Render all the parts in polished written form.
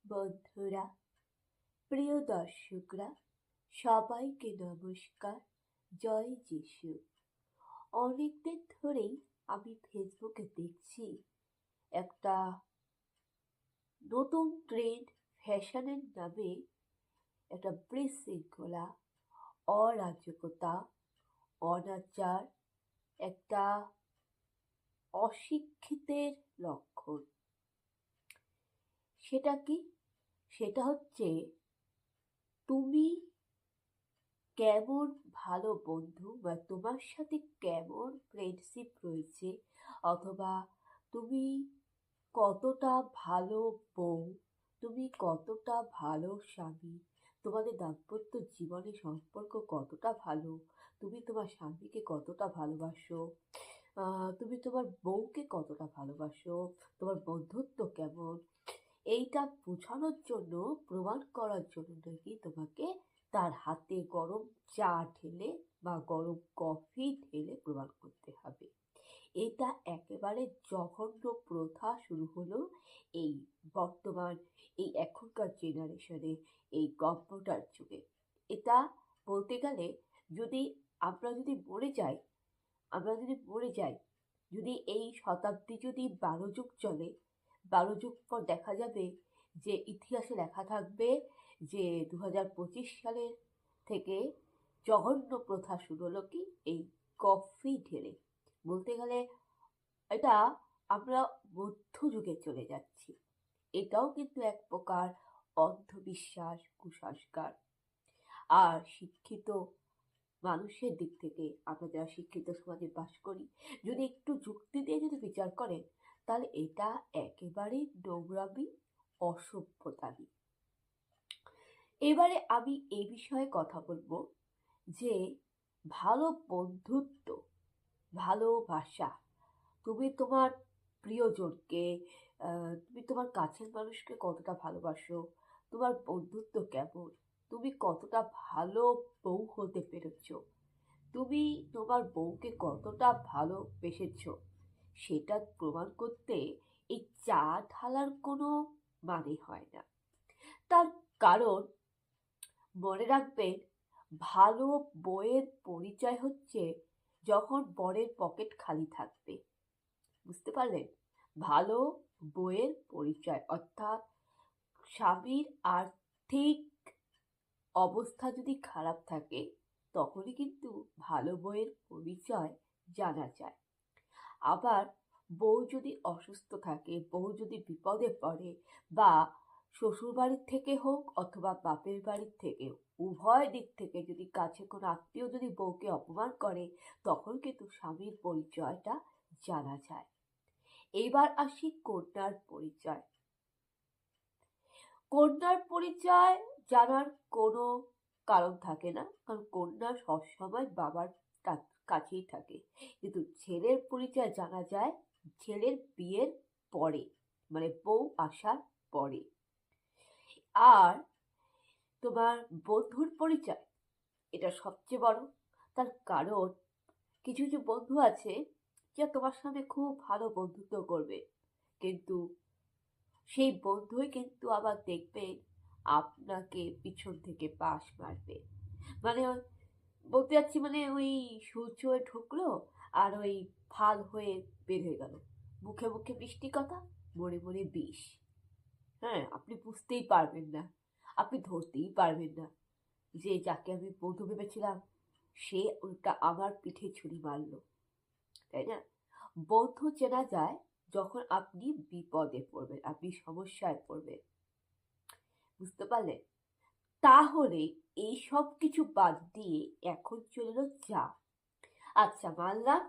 বন্ধুরা, প্রিয় দর্শকরা, সবাইকে নমস্কার। জয় যিশু। অনেকদিন ধরেই আমি ফেসবুকে দেখছি একটা নতুন ট্রেন্ড, ফ্যাশনের নামে একটা বিশৃঙ্খলা, অরাজকতা, অনাচার, একটা অশিক্ষিতের লক্ষণ। সেটা কি? সেটা হচ্ছে তুমি কেমন ভালো বন্ধু বা তোমার সাথে কেমন ফ্রেন্ডশিপ রয়েছে, অথবা তুমি কতটা ভালো বউ, তুমি কতটা ভালো স্বামী, তোমাদের দাম্পত্য জীবনে সম্পর্ক কতটা ভালো, তুমি তোমার স্বামীকে কতটা ভালোবাসো, তুমি তোমার বউকে কতটা ভালোবাসো, তোমার বন্ধুত্ব কেমন, এইটা বোঝানোর জন্য, প্রমাণ করার জন্য নাকি তোমাকে তার হাতে গরম চা ঢেলে বা গরম কফি ঢেলে প্রমাণ করতে হবে। এটা একেবারে জঘন্য প্রথা শুরু হলো এই বর্তমান, এই এখনকার জেনারেশনে, এই কম্পিউটার যুগে। এটা বলতে গেলে, যদি আমরা যদি মরে যাই, যদি এই শতাব্দী যদি 12 যুগ চলে, 12 যুগ পর দেখা যাবে যে ইতিহাসে লেখা থাকবে যে 2025 সালের থেকে জঘন্য প্রথা শুরু হলো কি এই কফি ঢেলে। বলতে গেলে এটা আমরা মধ্যযুগে চলে যাচ্ছি। এটাও কিন্তু এক প্রকার অন্ধবিশ্বাস, কুসংস্কার। আর শিক্ষিত মানুষের দিক থেকে, আমরা যারা শিক্ষিত সমাজে বাস করি, যদি একটু যুক্তি দিয়ে যদি বিচার করেন, তাহলে এটা একেবারেই নোংরামি, অসভ্যতামি। এবারে আমি এই বিষয়ে কথা বলবো যে ভালো বন্ধুত্ব, ভালোবাসা, তুমি তোমার প্রিয়জনকে, তুমি তোমার কাছের মানুষকে কতটা ভালোবাসো, তোমার বন্ধুত্ব কেমন, তুমি কতটা ভালো বউ হতে পেরেছ, তুমি তোমার বউকে কতটা ভালোবেসেছ, সেটা প্রমাণ করতে এই চা ঢালার কোনো মানে হয় না। তার কারণ, মনে রাখবেন, ভালো বউয়ের পরিচয় হচ্ছে যখন বরের পকেট খালি থাকবে। বুঝতে পারলেন? ভালো বউয়ের পরিচয় অর্থাৎ স্বামীর আর্থিক অবস্থা যদি খারাপ থাকে, তখনই কিন্তু ভালো বউয়ের পরিচয় জানা যায়। আবার বউ যদি অসুস্থ থাকে, বউ যদি বিপদে পড়ে, বা শ্বশুর বাড়ির থেকে হোক অথবা বাপের বাড়ির থেকে, উভয় দিক থেকে যদি কাছে কোনো আত্মীয় যদি বউকে অপমান করে, তখন কিন্তু স্বামীর পরিচয়টা জানা যায়। এইবার আসি কন্যার পরিচয়। কন্যার পরিচয় জানার কোনো কারণ থাকে না, কারণ কন্যা সবসময় বাবার কাছেই থাকে। কিন্তু ছেলের পরিচয় জানা যায় ছেলের বিয়ের পরে, মানে বউ আসার পরে। আর তোমার বন্ধুর পরিচয়, এটা সবচেয়ে বড়। তার কারণ, কিছু কিছু বন্ধু আছে যে তোমার সামনে খুব ভালো বন্ধুত্ব করবে, কিন্তু সেই বন্ধুই কিন্তু আবার দেখবেন আপনাকে পিছন থেকে পাশ মারবে। মানে বলতে যাচ্ছি, মানে ওই সূর্য হয়ে ঢুকলো আর ওই ফাল হয়ে বের হয়ে গেল। মুখে মুখে মিষ্টি কথা, মনে মনে বিষ। হ্যাঁ, আপনি বুঝতেই পারবেন না, আপনি ধরতেই পারবেন না যে যাকে আমি বন্ধু ভেবেছিলাম, সে উল্টা আমার পিঠে ছুরি মারলো। তাই না? বন্ধু চেনা যায় যখন আপনি বিপদে পড়বেন, আপনি সমস্যায় পড়বেন। বুঝতে পারলেন? তাহলে এই সব কিছু বাদ দিয়ে এখন চলল চা। আচ্ছা, মানলাম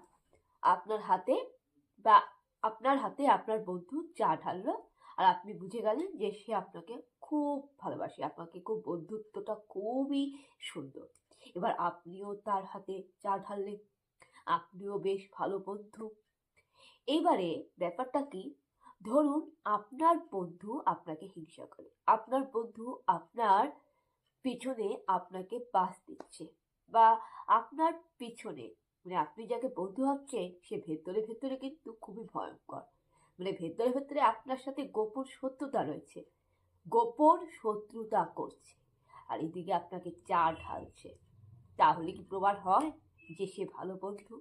আপনার হাতে বা আপনার হাতে আপনার বন্ধু চা ঢাললো, আর আপনি বুঝে গেলেন যে সে আপনাকে খুব ভালোবাসে, আপনাকে খুব, বন্ধুত্বটা খুবই সুন্দর। এবার আপনিও তার হাতে চা ঢাললেন, আপনিও বেশ ভালো বন্ধু। এইবারে ব্যাপারটা কি, ধরুন আপনার বন্ধু আপনাকে হিংসা করে, আপনার বন্ধু আপনার পিছনে আপনাকে পাস দিচ্ছে, বা আপনার পিছনে, মানে আপনি যাকে বন্ধু ভাবছেন সে ভেতরে ভেতরে কিন্তু খুবই ভয়ঙ্কর, মানে ভেতরে ভেতরে আপনার সাথে গোপন শত্রুতা রয়েছে। গোপন শত্রুতা করছে আর এদিকে আপনাকে চা ঢালছে, তাহলে কি প্রমাণ হয় যে সে ভালো বন্ধু?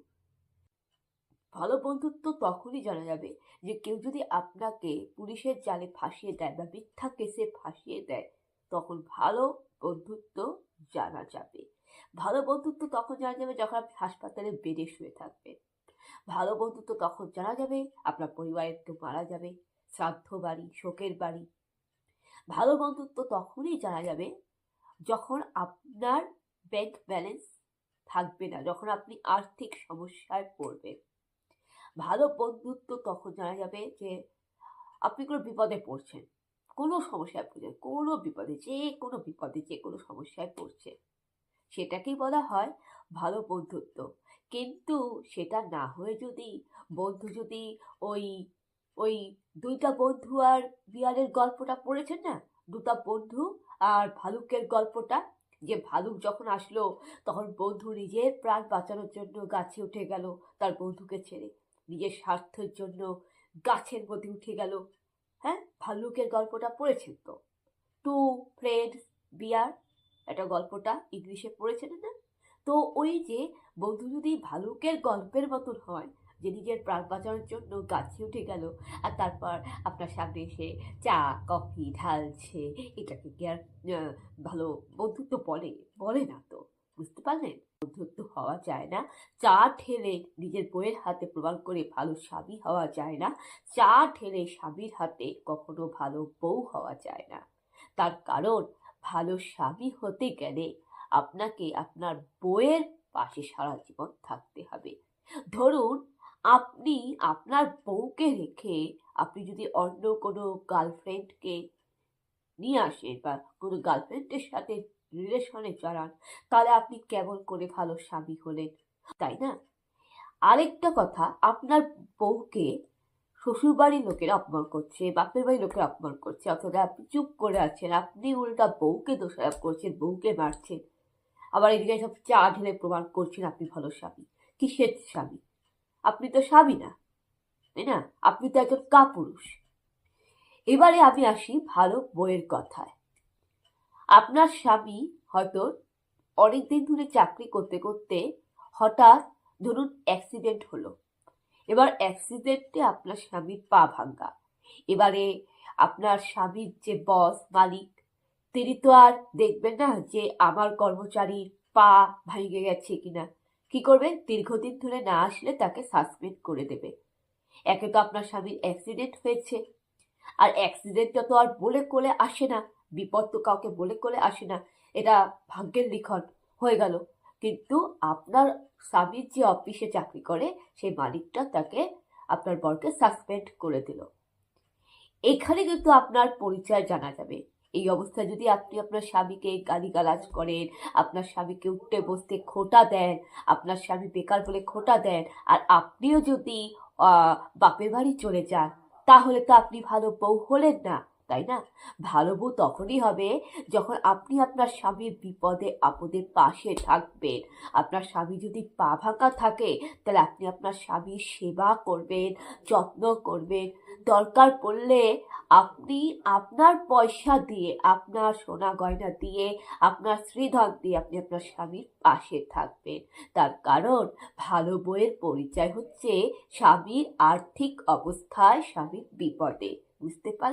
ভালো বন্ধুত্ব তখনই জানা যাবে যে কেউ যদি আপনাকে পুলিশের জালে ফাঁসিয়ে দেয় বা মিথ্যা কেসে ফাঁসিয়ে দেয়, তখন ভালো বন্ধুত্ব জানা যাবে। ভালো বন্ধুত্ব তখন জানা যাবে যখন আপনি হাসপাতালে বেডে শুয়ে থাকবেন। ভালো বন্ধুত্ব তখন জানা যাবে আপনার পরিবারের কেউ মারা যাবে, শ্রাদ্ধ বাড়ি, শোকের বাড়ি। ভালো বন্ধুত্ব তখনই জানা যাবে যখন আপনার ব্যাংক ব্যালেন্স থাকবে না, যখন আপনি আর্থিক সমস্যায় পড়বেন। ভালো বন্ধুত্ব তখন জানা যাবে যে আপনি কোনো বিপদে পড়ছেন, কোনো সমস্যায় পড়ছেন, কোনো বিপদে, যে কোনো সমস্যায় পড়ছে, সেটাকেই বলা হয় ভালো বন্ধুত্ব। কিন্তু সেটা না হয়ে যদি ওই ওই দুইটা বন্ধু আর বিড়ালের গল্পটা পড়েছেন না, দুটা বন্ধু আর ভালুকের গল্পটা, যে ভালুক যখন আসলো তখন বন্ধু নিজের প্রাণ বাঁচানোর জন্য গাছে উঠে গেল তার বন্ধুকে ছেড়ে, নিজের স্বার্থের জন্য গাছের মধ্যে উঠে গেল। হ্যাঁ, ভাল্লুকের গল্পটা পড়েছেন তো? টু ফ্রেন্ডস বিয়ার, একটা গল্পটা ইংলিশে পড়েছেন না? তো ওই যে বন্ধু যদি ভালুকের গল্পের মতন হয়, যে নিজের প্রাণ বাঁচানোর জন্য গাছে উঠে গেল আর তারপর আপনার সামনে এসে চা কফি ঢালছে, এটাকে কি আর ভালো বন্ধুত্ব বলে? বলে না তো। বুঝতে পারলেন? বন্ধুত্ব হওয়া যায় না। চা ঢেলে নিজের বউয়ের হাতে প্রমাণ করে ভালো স্বামী হওয়া যায় না। চা ঢেলে স্বামীর হাতে কখনো ভালো বউ হওয়া যায় না। তার কারণ ভালো স্বামী হতে গেলে আপনাকে আপনার বউয়ের পাশে সারা জীবন থাকতে হবে। ধরুন আপনি আপনার বউকে রেখে আপনি যদি অন্য কোনো গার্লফ্রেন্ডকে নিয়ে আসেন বা কোনো গার্লফ্রেন্ডের সাথে রিলেশনে জড়ান, তাহলে আপনি কেমন করে ভালো স্বামী হলেন, তাই না? আরেকটা কথা, আপনার বউকে শ্বশুরবাড়ির লোকেরা অপমান করছে, বাপের বাড়ির লোকেরা অপমান করছে, অথচ আপনি চুপ করে আছেন, আপনি উল্টা বউকে দোষারোপ করছেন, বউকে মারছেন, আবার এদিকে সব চা ঢেলে প্রমাণ করছেন আপনি ভালো স্বামী। কিসের স্বামী? আপনি তো স্বামী না, তাই না? আপনি তো একজন কাপুরুষ। এবারে আমি আসি ভালো বইয়ের কথায়। আপনার স্বামী হয়তো অনেকদিন ধরে চাকরি করতে করতে হঠাৎ ধরুন অ্যাক্সিডেন্ট হলো। এবার অ্যাক্সিডেন্টে আপনার স্বামীর পা ভাঙ্গা। এবারে আপনার স্বামীর যে বস মালিক, তিনি তো আর দেখবেন না যে আমার কর্মচারীর পা ভেঙে গেছে কিনা। কি করবে? দীর্ঘদিন ধরে না আসলে তাকে সাসপেন্ড করে দেবে। একে তো আপনার স্বামীর অ্যাক্সিডেন্ট হয়েছে, আর অ্যাক্সিডেন্টটা তো আর বলে কোলে আসে না, বিপদ তো কাউকে বলে কোলে আসে না, এটা ভাগ্যের লিখন হয়ে গেল। কিন্তু আপনার স্বামীর যে অফিসে চাকরি করে সেই মালিকটা তাকে, আপনার বরকে সাসপেন্ড করে দিল। এখানে কিন্তু আপনার পরিচয় জানা যাবে। এই অবস্থায় যদি আপনি আপনার স্বামীকে গালিগালাজ করেন, আপনার স্বামীকে উঠতে বসতে খোঁটা দেন, আপনার স্বামী বেকার বলে খোঁটা দেন, আর আপনিও যদি বাপের বাড়ি চলে যান, তাহলে তো আপনি ভালো বউ হলেন না, তাই না? ভালো বউ তখনই হবে যখন আপনি আপনার স্বামীর বিপদে আপদে পাশে থাকবেন। আপনার স্বামী যদি পা ভাঙা থাকে, তাহলে আপনি আপনার স্বামীর সেবা করবেন, যত্ন করবেন, দরকার পড়লে আপনি আপনার পয়সা দিয়ে, আপনার সোনা গয়না দিয়ে, আপনার শ্রীধন দিয়ে আপনি আপনার স্বামীর পাশে থাকবেন। তার কারণ ভালো বউয়ের পরিচয় হচ্ছে স্বামীর আর্থিক অবস্থায় স্বামীর বিপদে। বুঝতে পারলেন?